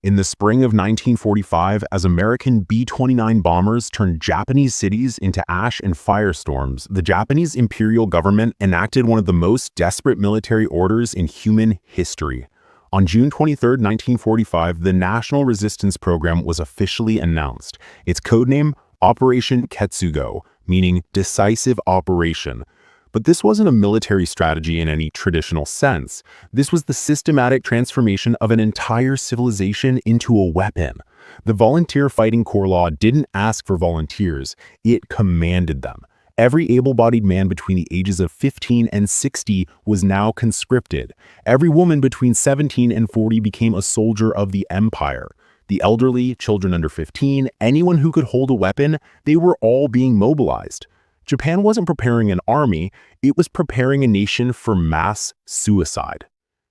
In the spring of 1945, as American B-29 bombers turned Japanese cities into ash and firestorms, the Japanese imperial government enacted one of the most desperate military orders in human history. On June 23, 1945, the National Resistance Program was officially announced. Its codename, Operation Ketsugo, meaning decisive operation. But this wasn't a military strategy in any traditional sense. This was the systematic transformation of an entire civilization into a weapon. The Volunteer Fighting Corps Law didn't ask for volunteers, it commanded them. Every able-bodied man between the ages of 15 and 60 was now conscripted. Every woman between 17 and 40 became a soldier of the empire. The elderly, children under 15, anyone who could hold a weapon, they were all being mobilized. Japan wasn't preparing an army, it was preparing a nation for mass suicide.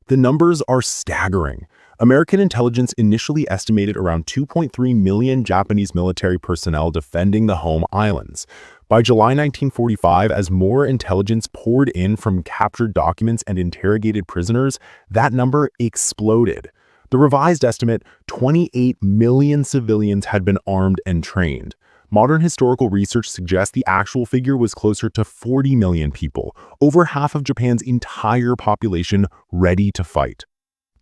The numbers are staggering. American intelligence initially estimated around 2.3 million Japanese military personnel defending the home islands. By July 1945, as more intelligence poured in from captured documents and interrogated prisoners, that number exploded. The revised estimate, 28 million civilians had been armed and trained. Modern historical research suggests the actual figure was closer to 40 million people, over half of Japan's entire population ready to fight.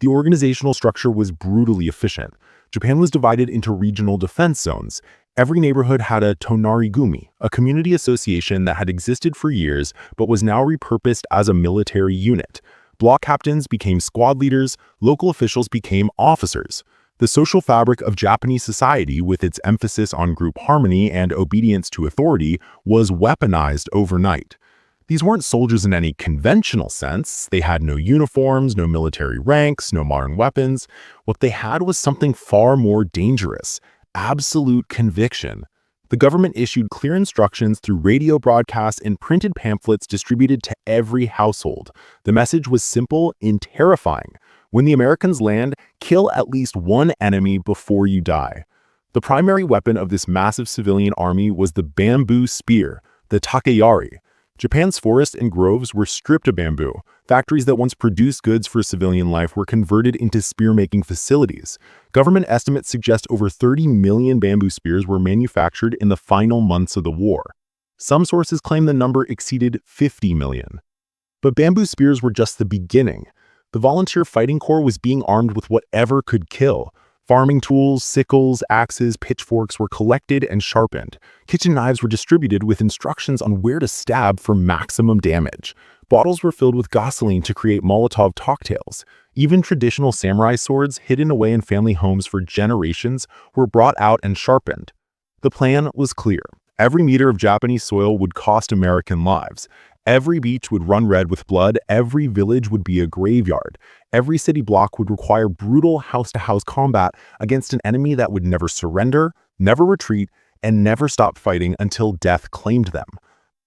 The organizational structure was brutally efficient. Japan was divided into regional defense zones. Every neighborhood had a tonarigumi, a community association that had existed for years but was now repurposed as a military unit. Block captains became squad leaders, local officials became officers. The social fabric of Japanese society, with its emphasis on group harmony and obedience to authority, was weaponized overnight. These weren't soldiers in any conventional sense. They had no uniforms, no military ranks, no modern weapons. What they had was something far more dangerous: absolute conviction. The government issued clear instructions through radio broadcasts and printed pamphlets distributed to every household. The message was simple and terrifying. When the Americans land, kill at least one enemy before you die. The primary weapon of this massive civilian army was the bamboo spear, the takeyari. Japan's forests and groves were stripped of bamboo. Factories that once produced goods for civilian life were converted into spear-making facilities. Government estimates suggest over 30 million bamboo spears were manufactured in the final months of the war. Some sources claim the number exceeded 50 million. But bamboo spears were just the beginning. The Volunteer Fighting Corps was being armed with whatever could kill. Farming tools, sickles, axes, pitchforks were collected and sharpened. Kitchen knives were distributed with instructions on where to stab for maximum damage. Bottles were filled with gasoline to create Molotov cocktails. Even traditional samurai swords, hidden away in family homes for generations, were brought out and sharpened. The plan was clear. Every meter of Japanese soil would cost American lives. Every beach would run red with blood, every village would be a graveyard. Every city block would require brutal house-to-house combat against an enemy that would never surrender, never retreat, and never stop fighting until death claimed them.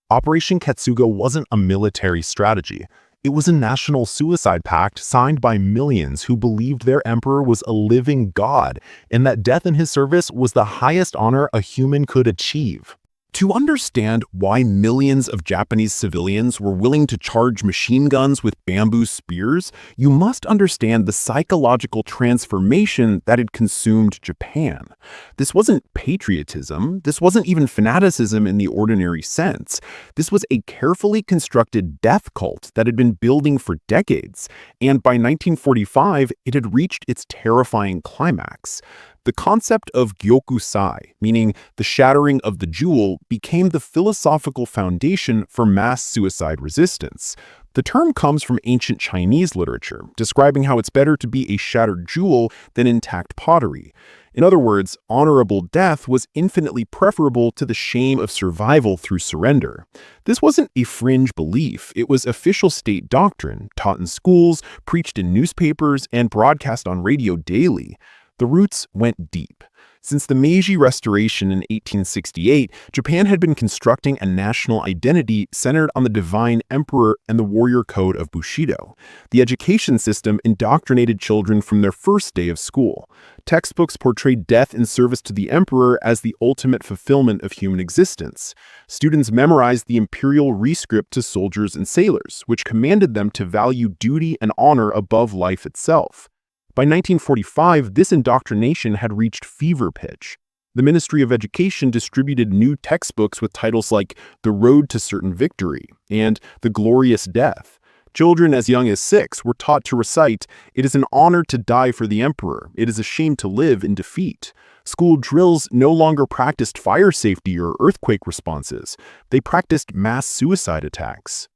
Operation Ketsugo wasn't a military strategy. It was a national suicide pact signed by millions who believed their emperor was a living god and that death in his service was the highest honor a human could achieve. To understand why millions of Japanese civilians were willing to charge machine guns with bamboo spears, you must understand the psychological transformation that had consumed Japan. This wasn't patriotism. This wasn't even fanaticism in the ordinary sense. This was a carefully constructed death cult that had been building for decades, and by 1945, it had reached its terrifying climax. The concept of gyokusai, meaning the shattering of the jewel, became the philosophical foundation for mass suicide resistance. The term comes from ancient Chinese literature, describing how it's better to be a shattered jewel than intact pottery. In other words, honorable death was infinitely preferable to the shame of survival through surrender. This wasn't a fringe belief, it was official state doctrine, taught in schools, preached in newspapers, and broadcast on radio daily. The roots went deep. Since the Meiji Restoration in 1868, Japan had been constructing a national identity centered on the divine emperor and the warrior code of Bushido. The education system indoctrinated children from their first day of school. Textbooks portrayed death in service to the emperor as the ultimate fulfillment of human existence. Students memorized the imperial rescript to soldiers and sailors, which commanded them to value duty and honor above life itself. By 1945, this indoctrination had reached fever pitch. The Ministry of Education distributed new textbooks with titles like The Road to Certain Victory and The Glorious Death. Children as young as 6 were taught to recite, "It is an honor to die for the emperor. It is a shame to live in defeat." School drills no longer practiced fire safety or earthquake responses. They practiced mass suicide attacks.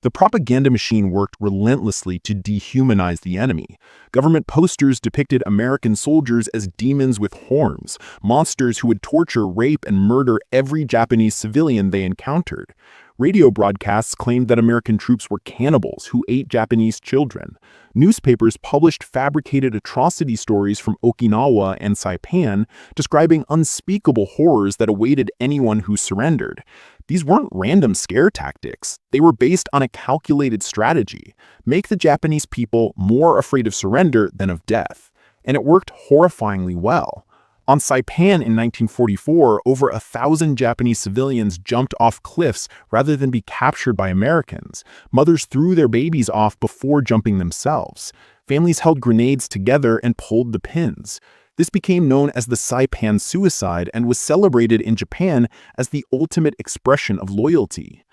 The propaganda machine worked relentlessly to dehumanize the enemy. Government posters depicted American soldiers as demons with horns, monsters who would torture, rape, and murder every Japanese civilian they encountered. Radio broadcasts claimed that American troops were cannibals who ate Japanese children. Newspapers published fabricated atrocity stories from Okinawa and Saipan, describing unspeakable horrors that awaited anyone who surrendered. These weren't random scare tactics. They were based on a calculated strategy: make the Japanese people more afraid of surrender than of death. And it worked horrifyingly well. On Saipan in 1944, over 1,000 Japanese civilians jumped off cliffs rather than be captured by Americans. Mothers threw their babies off before jumping themselves. Families held grenades together and pulled the pins. This became known as the Saipan suicide and was celebrated in Japan as the ultimate expression of loyalty.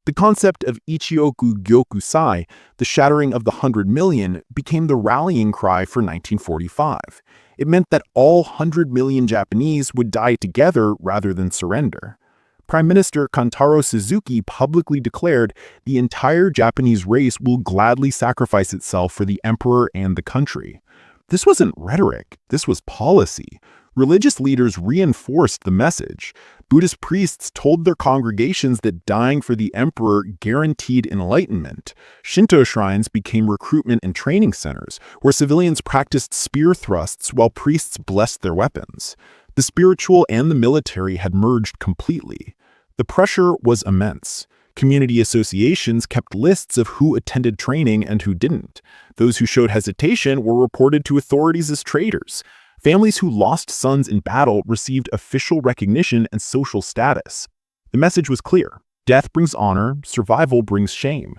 The concept of Ichioku gyokusai, the shattering of the 100 million, became the rallying cry for 1945. It meant that all 100 million Japanese would die together rather than surrender. Prime Minister Kantaro Suzuki publicly declared, "The entire Japanese race will gladly sacrifice itself for the emperor and the country." This wasn't rhetoric, this was policy. Religious leaders reinforced the message. Buddhist priests told their congregations that dying for the emperor guaranteed enlightenment. Shinto shrines became recruitment and training centers, where civilians practiced spear thrusts while priests blessed their weapons. The spiritual and the military had merged completely. The pressure was immense. Community associations kept lists of who attended training and who didn't. Those who showed hesitation were reported to authorities as traitors. Families who lost sons in battle received official recognition and social status. The message was clear: death brings honor, survival brings shame.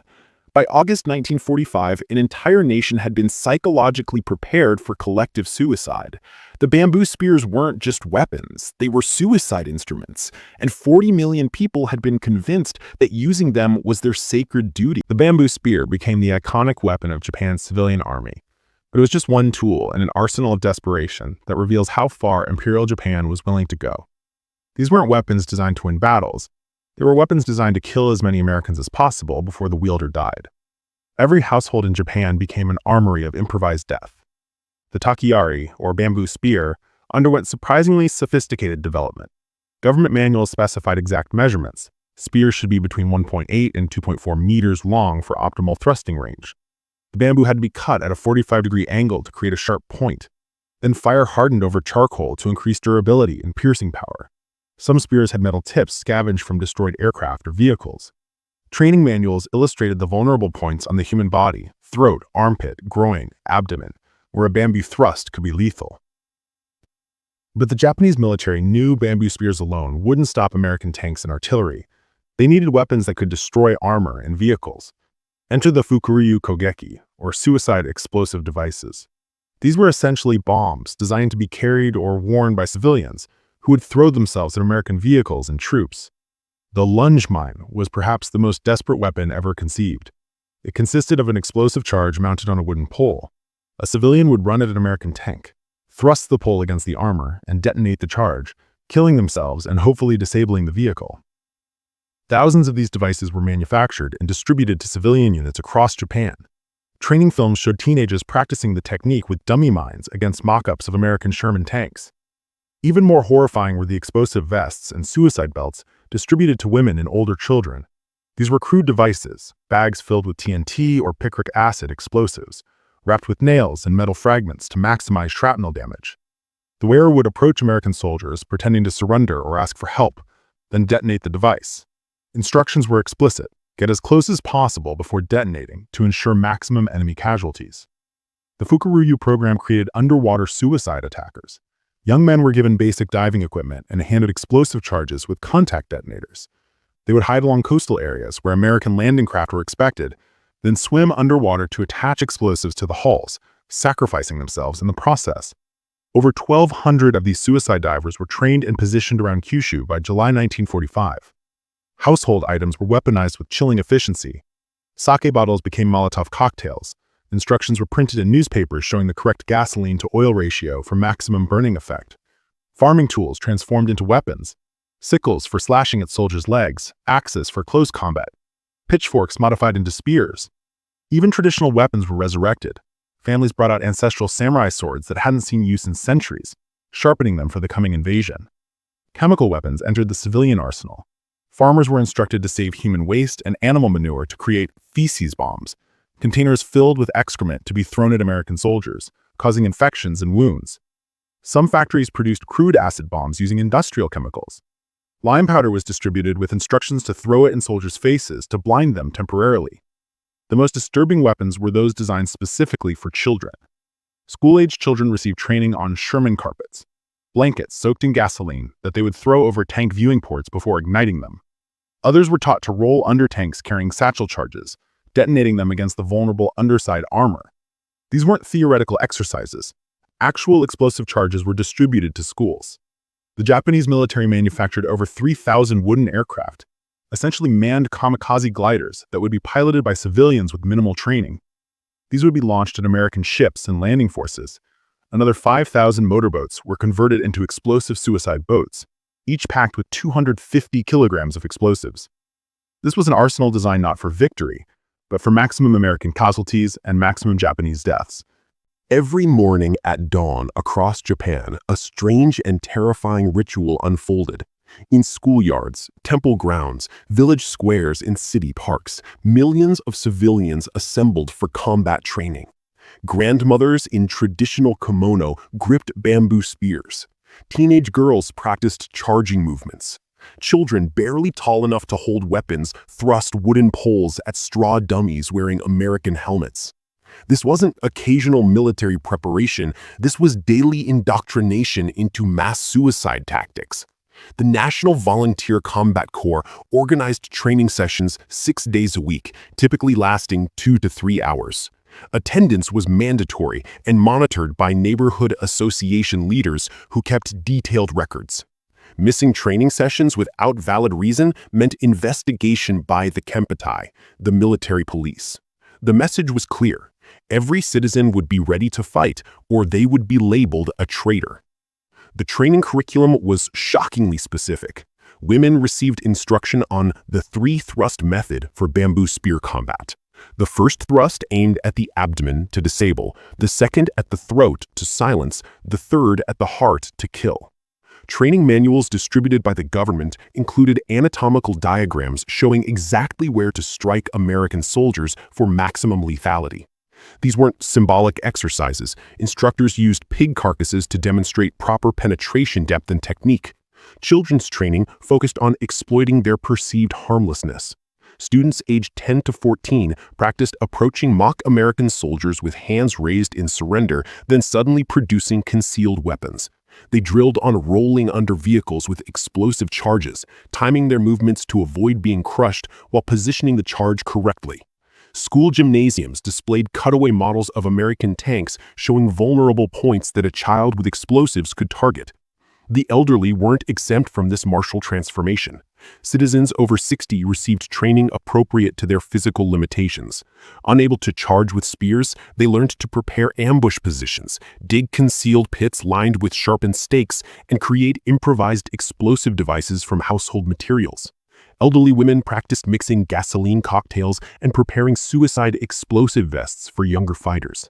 By August 1945, an entire nation had been psychologically prepared for collective suicide. The bamboo spears weren't just weapons, they were suicide instruments, and 40 million people had been convinced that using them was their sacred duty. The bamboo spear became the iconic weapon of Japan's civilian army. But it was just one tool in an arsenal of desperation that reveals how far Imperial Japan was willing to go. These weren't weapons designed to win battles. They were weapons designed to kill as many Americans as possible before the wielder died. Every household in Japan became an armory of improvised death. The takiyari, or bamboo spear, underwent surprisingly sophisticated development. Government manuals specified exact measurements. Spears should be between 1.8 and 2.4 meters long for optimal thrusting range. The bamboo had to be cut at a 45-degree angle to create a sharp point. Then fire hardened over charcoal to increase durability and piercing power. Some spears had metal tips scavenged from destroyed aircraft or vehicles. Training manuals illustrated the vulnerable points on the human body: throat, armpit, groin, abdomen, where a bamboo thrust could be lethal. But the Japanese military knew bamboo spears alone wouldn't stop American tanks and artillery. They needed weapons that could destroy armor and vehicles. Enter the Fukuryu Kogeki, or suicide explosive devices. These were essentially bombs designed to be carried or worn by civilians who would throw themselves at American vehicles and troops. The lunge mine was perhaps the most desperate weapon ever conceived. It consisted of an explosive charge mounted on a wooden pole. A civilian would run at an American tank, thrust the pole against the armor, and detonate the charge, killing themselves and hopefully disabling the vehicle. Thousands of these devices were manufactured and distributed to civilian units across Japan. Training films showed teenagers practicing the technique with dummy mines against mock-ups of American Sherman tanks. Even more horrifying were the explosive vests and suicide belts distributed to women and older children. These were crude devices, bags filled with TNT or picric acid explosives, wrapped with nails and metal fragments to maximize shrapnel damage. The wearer would approach American soldiers, pretending to surrender or ask for help, then detonate the device. Instructions were explicit: get as close as possible before detonating to ensure maximum enemy casualties. The Fukuryu program created underwater suicide attackers. Young men were given basic diving equipment and handed explosive charges with contact detonators. They would hide along coastal areas where American landing craft were expected, then swim underwater to attach explosives to the hulls, sacrificing themselves in the process. Over 1,200 of these suicide divers were trained and positioned around Kyushu by July 1945. Household items were weaponized with chilling efficiency. Sake bottles became Molotov cocktails. Instructions were printed in newspapers showing the correct gasoline to oil ratio for maximum burning effect. Farming tools transformed into weapons. Sickles for slashing at soldiers' legs, axes for close combat, pitchforks modified into spears. Even traditional weapons were resurrected. Families brought out ancestral samurai swords that hadn't seen use in centuries, sharpening them for the coming invasion. Chemical weapons entered the civilian arsenal. Farmers were instructed to save human waste and animal manure to create feces bombs, containers filled with excrement to be thrown at American soldiers, causing infections and wounds. Some factories produced crude acid bombs using industrial chemicals. Lime powder was distributed with instructions to throw it in soldiers' faces to blind them temporarily. The most disturbing weapons were those designed specifically for children. School-aged children received training on Sherman carpets, blankets soaked in gasoline that they would throw over tank viewing ports before igniting them. Others were taught to roll under tanks carrying satchel charges, detonating them against the vulnerable underside armor. These weren't theoretical exercises. Actual explosive charges were distributed to schools. The Japanese military manufactured over 3,000 wooden aircraft, essentially manned kamikaze gliders that would be piloted by civilians with minimal training. These would be launched at American ships and landing forces. Another 5,000 motorboats were converted into explosive suicide boats, each packed with 250 kilograms of explosives. This was an arsenal designed not for victory, but for maximum American casualties and maximum Japanese deaths. Every morning at dawn across Japan, a strange and terrifying ritual unfolded. In schoolyards, temple grounds, village squares, and city parks, millions of civilians assembled for combat training. Grandmothers in traditional kimono gripped bamboo spears. Teenage girls practiced charging movements. Children barely tall enough to hold weapons thrust wooden poles at straw dummies wearing American helmets. This wasn't occasional military preparation, this was daily indoctrination into mass suicide tactics. The National Volunteer Combat Corps organized training sessions 6 days a week, typically lasting 2 to 3 hours. Attendance was mandatory and monitored by neighborhood association leaders who kept detailed records. Missing training sessions without valid reason meant investigation by the Kempeitai, the military police. The message was clear. Every citizen would be ready to fight, or they would be labeled a traitor. The training curriculum was shockingly specific. Women received instruction on the 3-thrust method for bamboo spear combat. The first thrust aimed at the abdomen to disable, the second at the throat to silence, the third at the heart to kill. Training manuals distributed by the government included anatomical diagrams showing exactly where to strike American soldiers for maximum lethality. These weren't symbolic exercises. Instructors used pig carcasses to demonstrate proper penetration depth and technique. Children's training focused on exploiting their perceived harmlessness. Students aged 10 to 14 practiced approaching mock American soldiers with hands raised in surrender, then suddenly producing concealed weapons. They drilled on rolling under vehicles with explosive charges, timing their movements to avoid being crushed while positioning the charge correctly. School gymnasiums displayed cutaway models of American tanks showing vulnerable points that a child with explosives could target. The elderly weren't exempt from this martial transformation. Citizens over 60 received training appropriate to their physical limitations. Unable to charge with spears, they learned to prepare ambush positions, dig concealed pits lined with sharpened stakes, and create improvised explosive devices from household materials. Elderly women practiced mixing gasoline cocktails and preparing suicide explosive vests for younger fighters.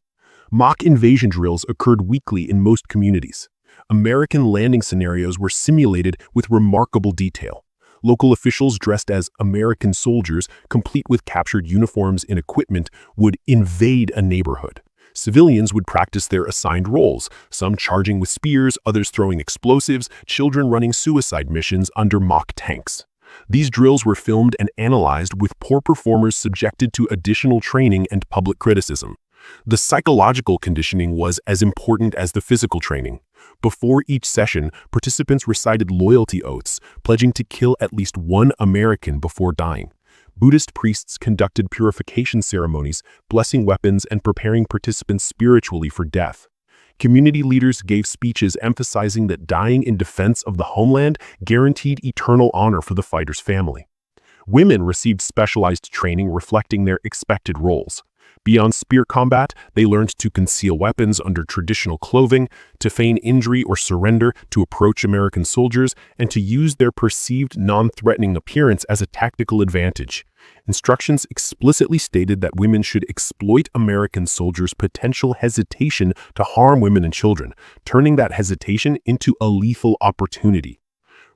Mock invasion drills occurred weekly in most communities. American landing scenarios were simulated with remarkable detail. Local officials dressed as American soldiers, complete with captured uniforms and equipment, would invade a neighborhood. Civilians would practice their assigned roles, some charging with spears, others throwing explosives, children running suicide missions under mock tanks. These drills were filmed and analyzed, with poor performers subjected to additional training and public criticism. The psychological conditioning was as important as the physical training. Before each session, participants recited loyalty oaths, pledging to kill at least one American before dying. Buddhist priests conducted purification ceremonies, blessing weapons and preparing participants spiritually for death. Community leaders gave speeches emphasizing that dying in defense of the homeland guaranteed eternal honor for the fighter's family. Women received specialized training reflecting their expected roles. Beyond spear combat, they learned to conceal weapons under traditional clothing, to feign injury or surrender, to approach American soldiers, and to use their perceived non-threatening appearance as a tactical advantage. Instructions explicitly stated that women should exploit American soldiers' potential hesitation to harm women and children, turning that hesitation into a lethal opportunity.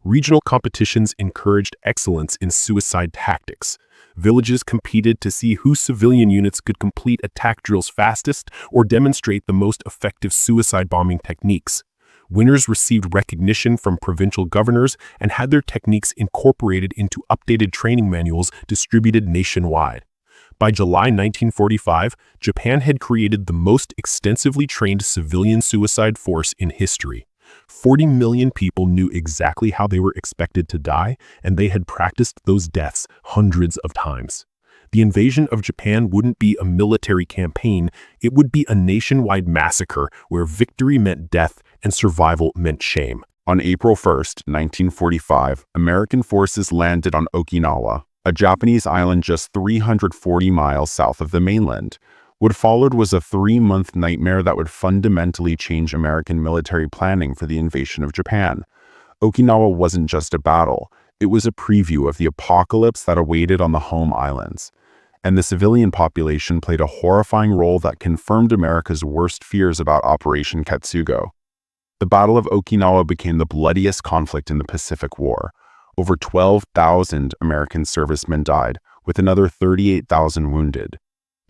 Regional competitions encouraged excellence in suicide tactics. Villages competed to see whose civilian units could complete attack drills fastest or demonstrate the most effective suicide bombing techniques. Winners received recognition from provincial governors and had their techniques incorporated into updated training manuals distributed nationwide. By July 1945, Japan had created the most extensively trained civilian suicide force in history. 40 million people knew exactly how they were expected to die, and they had practiced those deaths hundreds of times. The invasion of Japan wouldn't be a military campaign, it would be a nationwide massacre where victory meant death and survival meant shame. On April 1st, 1945, American forces landed on Okinawa, a Japanese island just 340 miles south of the mainland. What followed was a 3-month nightmare that would fundamentally change American military planning for the invasion of Japan. Okinawa wasn't just a battle, it was a preview of the apocalypse that awaited on the home islands. And the civilian population played a horrifying role that confirmed America's worst fears about Operation Ketsugo. The Battle of Okinawa became the bloodiest conflict in the Pacific War. Over 12,000 American servicemen died, with another 38,000 wounded.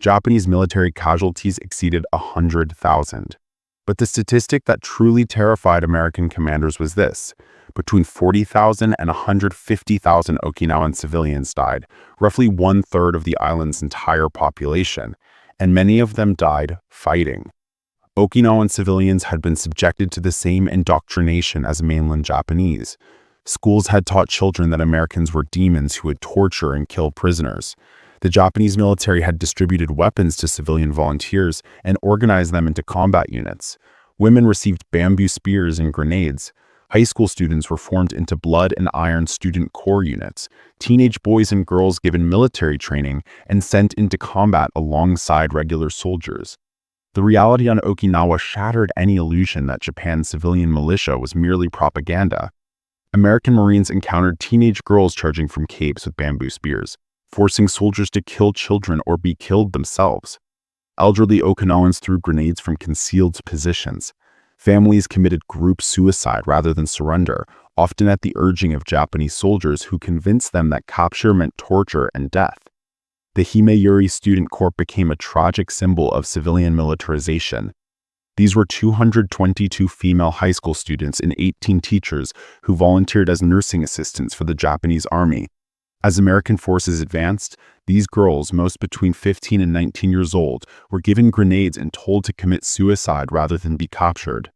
Japanese military casualties exceeded 100,000. But the statistic that truly terrified American commanders was this: between 40,000 and 150,000 Okinawan civilians died, roughly 1/3 of the island's entire population, and many of them died fighting. Okinawan civilians had been subjected to the same indoctrination as mainland Japanese. Schools had taught children that Americans were demons who would torture and kill prisoners. The Japanese military had distributed weapons to civilian volunteers and organized them into combat units. Women received bamboo spears and grenades. High school students were formed into blood and iron student corps units. Teenage boys and girls given military training and sent into combat alongside regular soldiers. The reality on Okinawa shattered any illusion that Japan's civilian militia was merely propaganda. American Marines encountered teenage girls charging from capes with bamboo spears, forcing soldiers to kill children or be killed themselves. Elderly Okinawans threw grenades from concealed positions. Families committed group suicide rather than surrender, often at the urging of Japanese soldiers who convinced them that capture meant torture and death. The Himeyuri Student Corps became a tragic symbol of civilian militarization. These were 222 female high school students and 18 teachers who volunteered as nursing assistants for the Japanese army. As American forces advanced, these girls, most between 15 and 19 years old, were given grenades and told to commit suicide rather than be captured.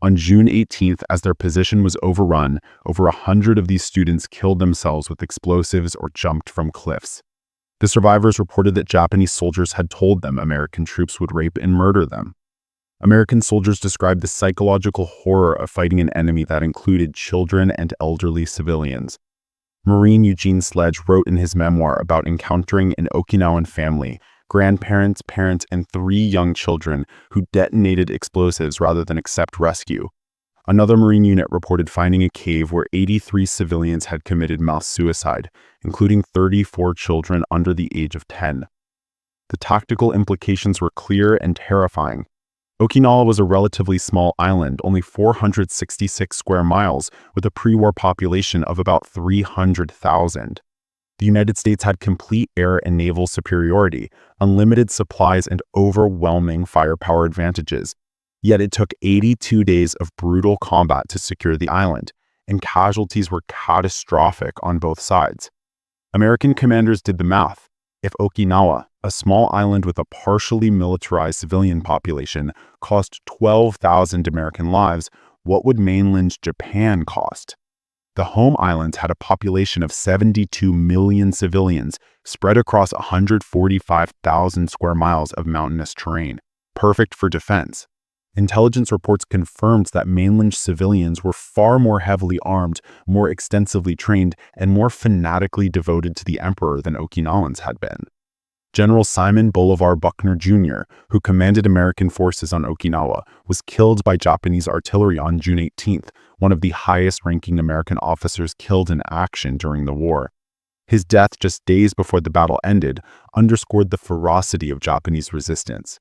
On June 18th, as their position was overrun, over 100 of these students killed themselves with explosives or jumped from cliffs. The survivors reported that Japanese soldiers had told them American troops would rape and murder them. American soldiers described the psychological horror of fighting an enemy that included children and elderly civilians. Marine Eugene Sledge wrote in his memoir about encountering an Okinawan family, grandparents, parents, and 3 young children who detonated explosives rather than accept rescue. Another Marine unit reported finding a cave where 83 civilians had committed mass suicide, including 34 children under the age of 10. The tactical implications were clear and terrifying. Okinawa was a relatively small island, only 466 square miles, with a pre-war population of about 300,000. The United States had complete air and naval superiority, unlimited supplies, and overwhelming firepower advantages. Yet it took 82 days of brutal combat to secure the island, and casualties were catastrophic on both sides. American commanders did the math. If Okinawa, a small island with a partially militarized civilian population, cost 12,000 American lives, what would mainland Japan cost? The home islands had a population of 72 million civilians spread across 145,000 square miles of mountainous terrain, perfect for defense. Intelligence reports confirmed that mainland civilians were far more heavily armed, more extensively trained, and more fanatically devoted to the emperor than Okinawans had been. General Simon Bolivar Buckner Jr., who commanded American forces on Okinawa, was killed by Japanese artillery on June 18th, one of the highest-ranking American officers killed in action during the war. His death just days before the battle ended underscored the ferocity of Japanese resistance.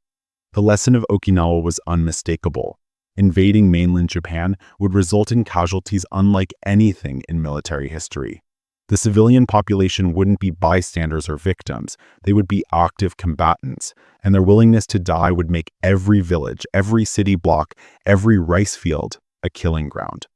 The lesson of Okinawa was unmistakable. Invading mainland Japan would result in casualties unlike anything in military history. The civilian population wouldn't be bystanders or victims, they would be active combatants, and their willingness to die would make every village, every city block, every rice field a killing ground.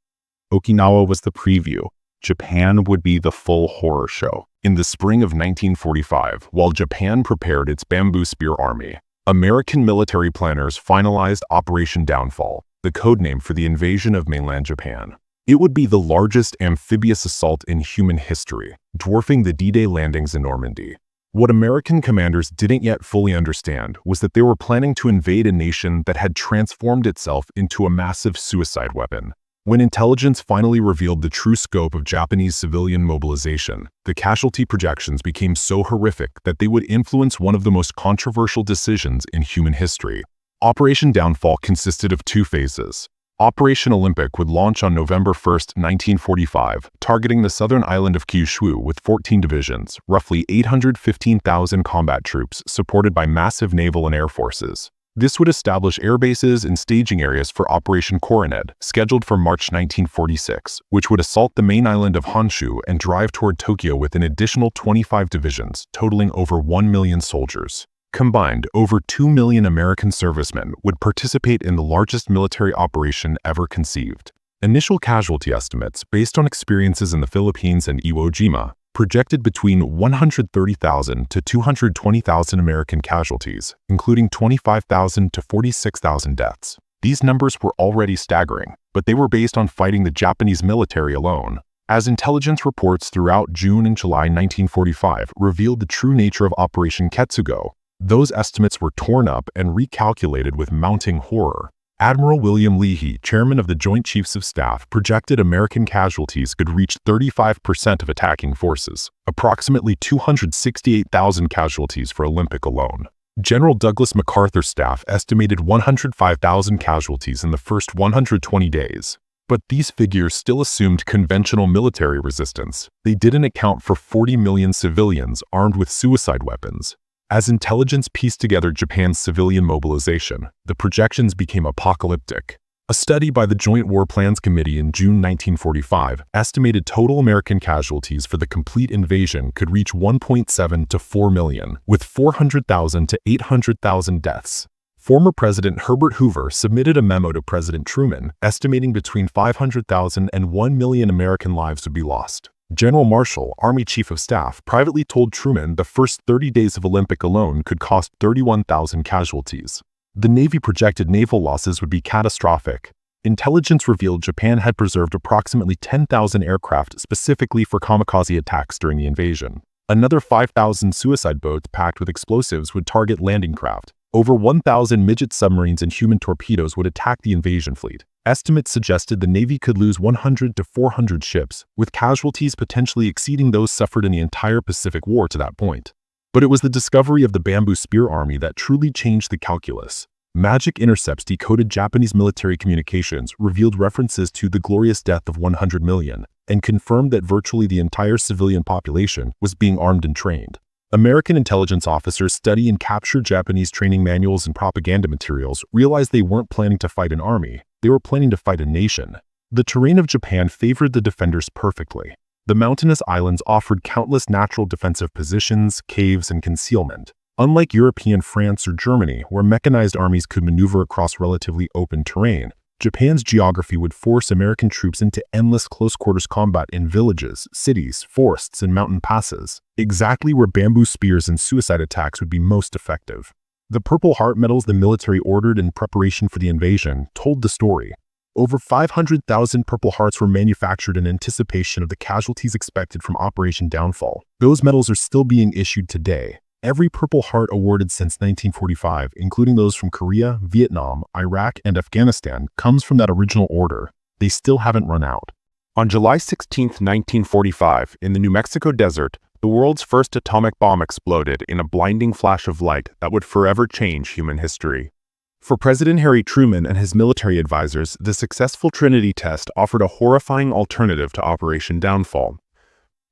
Okinawa was the preview. Japan would be the full horror show. In the spring of 1945, while Japan prepared its bamboo spear army, American military planners finalized Operation Downfall, the codename for the invasion of mainland Japan. It would be the largest amphibious assault in human history, dwarfing the D-Day landings in Normandy. What American commanders didn't yet fully understand was that they were planning to invade a nation that had transformed itself into a massive suicide weapon. When intelligence finally revealed the true scope of Japanese civilian mobilization, the casualty projections became so horrific that they would influence one of the most controversial decisions in human history. Operation Downfall consisted of two phases. Operation Olympic would launch on November 1, 1945, targeting the southern island of Kyushu with 14 divisions, roughly 815,000 combat troops supported by massive naval and air forces. This would establish air bases and staging areas for Operation Coronet, scheduled for March 1946, which would assault the main island of Honshu and drive toward Tokyo with an additional 25 divisions, totaling over 1 million soldiers. Combined, over 2 million American servicemen would participate in the largest military operation ever conceived. Initial casualty estimates, based on experiences in the Philippines and Iwo Jima, projected between 130,000 to 220,000 American casualties, including 25,000 to 46,000 deaths. These numbers were already staggering, but they were based on fighting the Japanese military alone. As intelligence reports throughout June and July 1945 revealed the true nature of Operation Ketsugo, those estimates were torn up and recalculated with mounting horror. Admiral William Leahy, chairman of the Joint Chiefs of Staff, projected American casualties could reach 35% of attacking forces, approximately 268,000 casualties for Olympic alone. General Douglas MacArthur's staff estimated 105,000 casualties in the first 120 days. But these figures still assumed conventional military resistance. They didn't account for 40 million civilians armed with suicide weapons. As intelligence pieced together Japan's civilian mobilization, the projections became apocalyptic. A study by the Joint War Plans Committee in June 1945 estimated total American casualties for the complete invasion could reach 1.7 to 4 million, with 400,000 to 800,000 deaths. Former President Herbert Hoover submitted a memo to President Truman, estimating between 500,000 and 1 million American lives would be lost. General Marshall, Army Chief of Staff, privately told Truman the first 30 days of Olympic alone could cost 31,000 casualties. The Navy projected naval losses would be catastrophic. Intelligence revealed Japan had preserved approximately 10,000 aircraft specifically for kamikaze attacks during the invasion. Another 5,000 suicide boats packed with explosives would target landing craft. Over 1,000 midget submarines and human torpedoes would attack the invasion fleet. Estimates suggested the Navy could lose 100 to 400 ships, with casualties potentially exceeding those suffered in the entire Pacific War to that point. But it was the discovery of the Bamboo Spear Army that truly changed the calculus. Magic intercepts decoded Japanese military communications, revealed references to the glorious death of 100 million, and confirmed that virtually the entire civilian population was being armed and trained. American intelligence officers study and capture Japanese training manuals and propaganda materials realized they weren't planning to fight an army, they were planning to fight a nation. The terrain of Japan favored the defenders perfectly. The mountainous islands offered countless natural defensive positions, caves, and concealment. Unlike European France or Germany, where mechanized armies could maneuver across relatively open terrain, Japan's geography would force American troops into endless close-quarters combat in villages, cities, forests, and mountain passes, exactly where bamboo spears and suicide attacks would be most effective. The Purple Heart medals the military ordered in preparation for the invasion told the story. Over 500,000 Purple Hearts were manufactured in anticipation of the casualties expected from Operation Downfall. Those medals are still being issued today. Every Purple Heart awarded since 1945, including those from Korea, Vietnam, Iraq, and Afghanistan, comes from that original order. They still haven't run out. On July 16, 1945, in the New Mexico desert, the world's first atomic bomb exploded in a blinding flash of light that would forever change human history. For President Harry Truman and his military advisors, the successful Trinity test offered a horrifying alternative to Operation Downfall.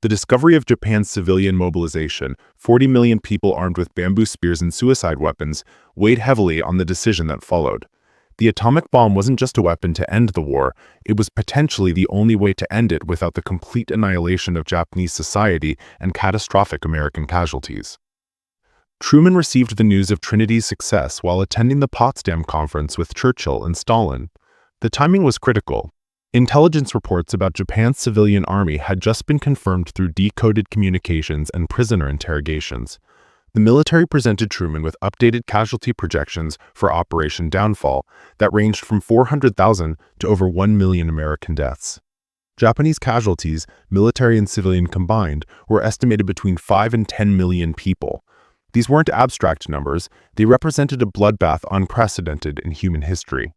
The discovery of Japan's civilian mobilization, 40 million people armed with bamboo spears and suicide weapons, weighed heavily on the decision that followed. The atomic bomb wasn't just a weapon to end the war, it was potentially the only way to end it without the complete annihilation of Japanese society and catastrophic American casualties. Truman received the news of Trinity's success while attending the Potsdam Conference with Churchill and Stalin. The timing was critical. Intelligence reports about Japan's civilian army had just been confirmed through decoded communications and prisoner interrogations. The military presented Truman with updated casualty projections for Operation Downfall that ranged from 400,000 to over 1 million American deaths. Japanese casualties, military and civilian combined, were estimated between 5 and 10 million people. These weren't abstract numbers, they represented a bloodbath unprecedented in human history.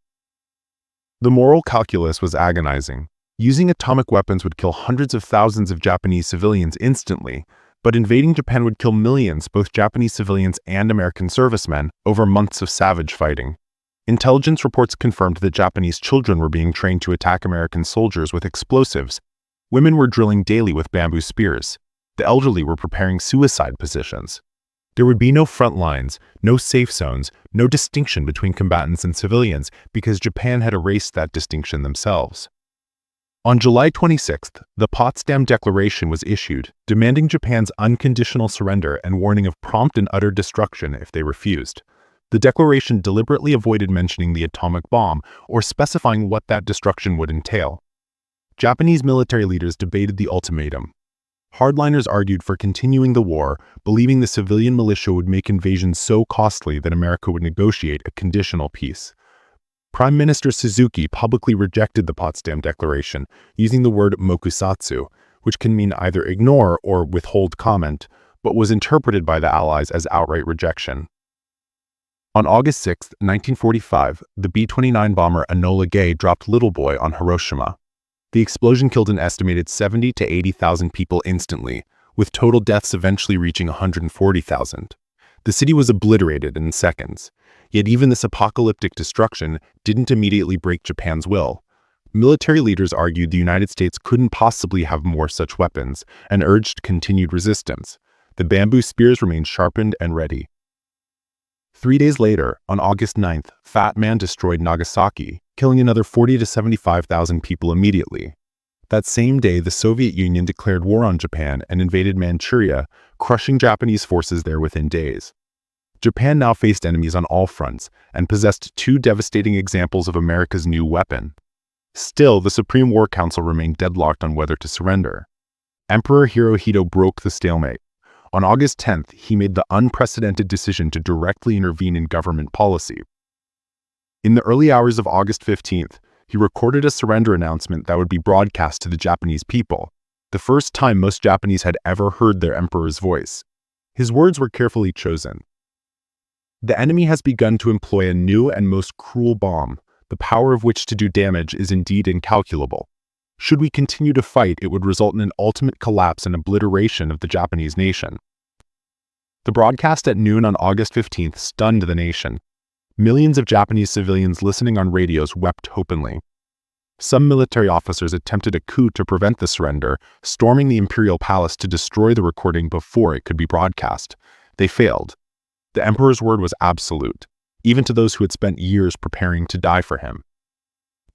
The moral calculus was agonizing. Using atomic weapons would kill hundreds of thousands of Japanese civilians instantly, but invading Japan would kill millions, both Japanese civilians and American servicemen, over months of savage fighting. Intelligence reports confirmed that Japanese children were being trained to attack American soldiers with explosives. Women were drilling daily with bamboo spears. The elderly were preparing suicide positions. There would be no front lines, no safe zones, no distinction between combatants and civilians because Japan had erased that distinction themselves. On July 26th, the Potsdam Declaration was issued, demanding Japan's unconditional surrender and warning of prompt and utter destruction if they refused. The declaration deliberately avoided mentioning the atomic bomb or specifying what that destruction would entail. Japanese military leaders debated the ultimatum. Hardliners argued for continuing the war, believing the civilian militia would make invasion so costly that America would negotiate a conditional peace. Prime Minister Suzuki publicly rejected the Potsdam Declaration, using the word mokusatsu, which can mean either ignore or withhold comment, but was interpreted by the Allies as outright rejection. On August 6, 1945, the B-29 bomber Enola Gay dropped Little Boy on Hiroshima. The explosion killed an estimated 70,000 to 80,000 people instantly, with total deaths eventually reaching 140,000. The city was obliterated in seconds. Yet even this apocalyptic destruction didn't immediately break Japan's will. Military leaders argued the United States couldn't possibly have more such weapons and urged continued resistance. The bamboo spears remained sharpened and ready. 3 days later, on August 9th, Fat Man destroyed Nagasaki, killing another 40,000 to 75,000 people immediately. That same day, the Soviet Union declared war on Japan and invaded Manchuria, crushing Japanese forces there within days. Japan now faced enemies on all fronts and possessed two devastating examples of America's new weapon. Still, the Supreme War Council remained deadlocked on whether to surrender. Emperor Hirohito broke the stalemate. On August 10th, he made the unprecedented decision to directly intervene in government policy. In the early hours of August 15th, he recorded a surrender announcement that would be broadcast to the Japanese people, the first time most Japanese had ever heard their emperor's voice. His words were carefully chosen. The enemy has begun to employ a new and most cruel bomb, the power of which to do damage is indeed incalculable. Should we continue to fight, it would result in an ultimate collapse and obliteration of the Japanese nation. The broadcast at noon on August 15th stunned the nation. Millions of Japanese civilians listening on radios wept openly. Some military officers attempted a coup to prevent the surrender, storming the imperial palace to destroy the recording before it could be broadcast. They failed. The emperor's word was absolute, even to those who had spent years preparing to die for him.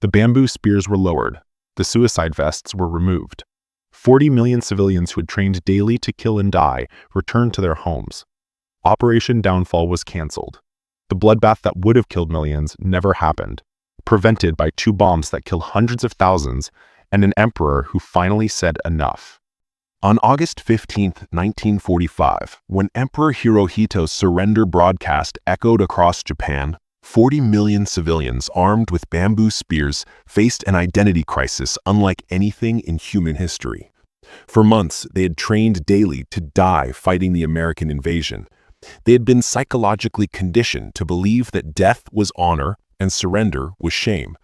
The bamboo spears were lowered. The suicide vests were removed. 40 million civilians who had trained daily to kill and die returned to their homes. Operation Downfall was canceled. The bloodbath that would have killed millions never happened, prevented by two bombs that killed hundreds of thousands and an emperor who finally said enough. On August 15, 1945, when Emperor Hirohito's surrender broadcast echoed across Japan, 40 million civilians armed with bamboo spears faced an identity crisis unlike anything in human history. For months, they had trained daily to die fighting the American invasion. They had been psychologically conditioned to believe that death was honor and surrender was shame.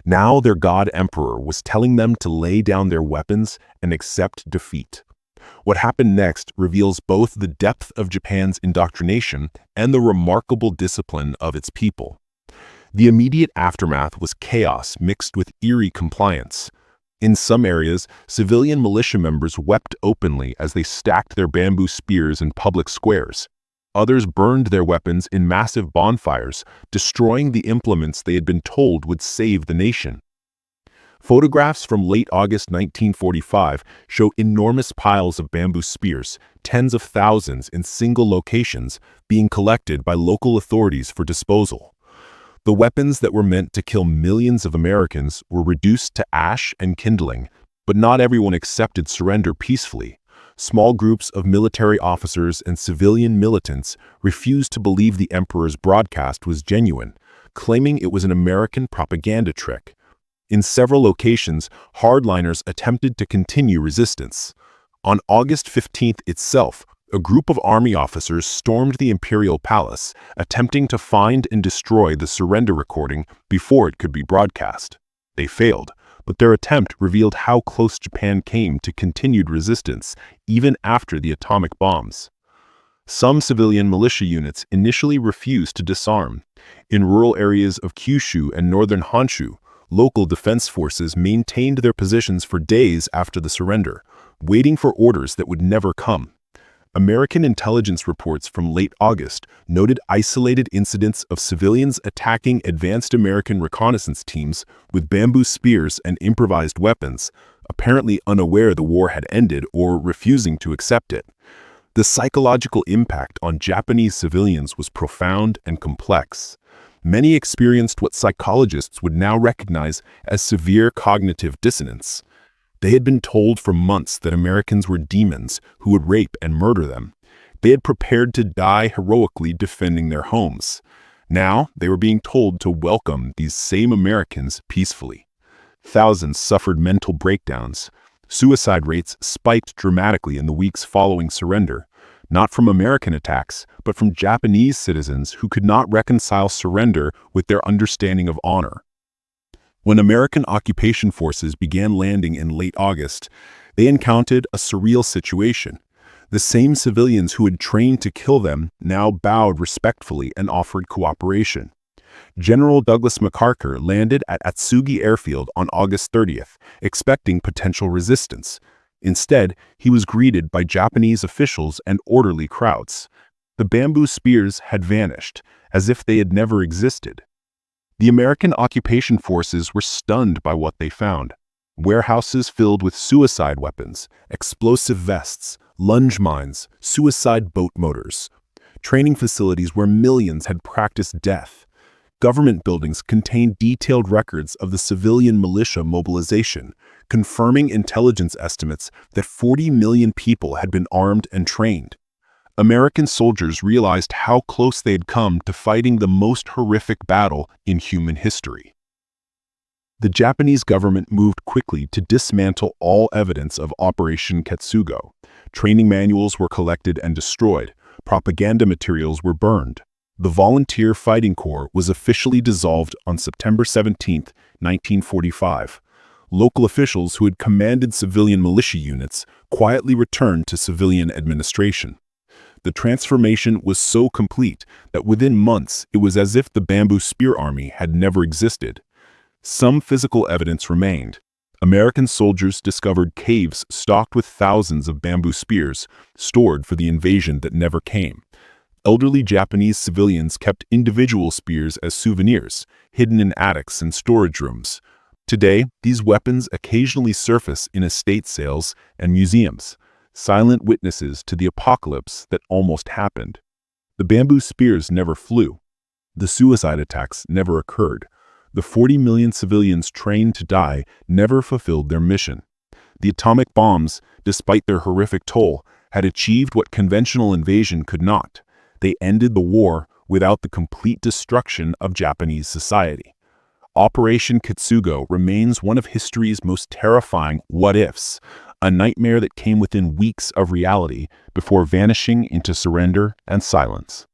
Now their god emperor was telling them to lay down their weapons and accept defeat. What happened next reveals both the depth of Japan's indoctrination and the remarkable discipline of its people. The immediate aftermath was chaos mixed with eerie compliance. In some areas, civilian militia members wept openly as they stacked their bamboo spears in public squares. Others burned their weapons in massive bonfires, destroying the implements they had been told would save the nation. Photographs from late August 1945 show enormous piles of bamboo spears, tens of thousands in single locations, being collected by local authorities for disposal. The weapons that were meant to kill millions of Americans were reduced to ash and kindling, but not everyone accepted surrender peacefully. Small groups of military officers and civilian militants refused to believe the emperor's broadcast was genuine, claiming it was an American propaganda trick. In several locations, hardliners attempted to continue resistance. On August 15th itself, a group of army officers stormed the imperial palace, attempting to find and destroy the surrender recording before it could be broadcast. They failed, but their attempt revealed how close Japan came to continued resistance, even after the atomic bombs. Some civilian militia units initially refused to disarm. In rural areas of Kyushu and northern Honshu, local defense forces maintained their positions for days after the surrender, waiting for orders that would never come. American intelligence reports from late August noted isolated incidents of civilians attacking advanced American reconnaissance teams with bamboo spears and improvised weapons, apparently unaware the war had ended or refusing to accept it. The psychological impact on Japanese civilians was profound and complex. Many experienced what psychologists would now recognize as severe cognitive dissonance. They had been told for months that Americans were demons who would rape and murder them. They had prepared to die heroically defending their homes. Now they were being told to welcome these same Americans peacefully. Thousands suffered mental breakdowns. Suicide rates spiked dramatically in the weeks following surrender, not from American attacks, but from Japanese citizens who could not reconcile surrender with their understanding of honor. When American occupation forces began landing in late August, they encountered a surreal situation. The same civilians who had trained to kill them now bowed respectfully and offered cooperation. General Douglas MacArthur landed at Atsugi Airfield on August 30th, expecting potential resistance. Instead, he was greeted by Japanese officials and orderly crowds. The bamboo spears had vanished, as if they had never existed. The American occupation forces were stunned by what they found. Warehouses filled with suicide weapons, explosive vests, lunge mines, suicide boat motors. Training facilities where millions had practiced death. Government buildings contained detailed records of the civilian militia mobilization, confirming intelligence estimates that 40 million people had been armed and trained. American soldiers realized how close they had come to fighting the most horrific battle in human history. The Japanese government moved quickly to dismantle all evidence of Operation Ketsugo. Training manuals were collected and destroyed. Propaganda materials were burned. The Volunteer Fighting Corps was officially dissolved on September 17, 1945. Local officials who had commanded civilian militia units quietly returned to civilian administration. The transformation was so complete that within months it was as if the Bamboo Spear Army had never existed. Some physical evidence remained. American soldiers discovered caves stocked with thousands of bamboo spears, stored for the invasion that never came. Elderly Japanese civilians kept individual spears as souvenirs, hidden in attics and storage rooms. Today, these weapons occasionally surface in estate sales and museums, silent witnesses to the apocalypse that almost happened. The bamboo spears never flew. The suicide attacks never occurred. The 40 million civilians trained to die never fulfilled their mission. The atomic bombs, despite their horrific toll, had achieved what conventional invasion could not. They ended the war without the complete destruction of Japanese society. Operation Ketsugo remains one of history's most terrifying what-ifs, a nightmare that came within weeks of reality before vanishing into surrender and silence.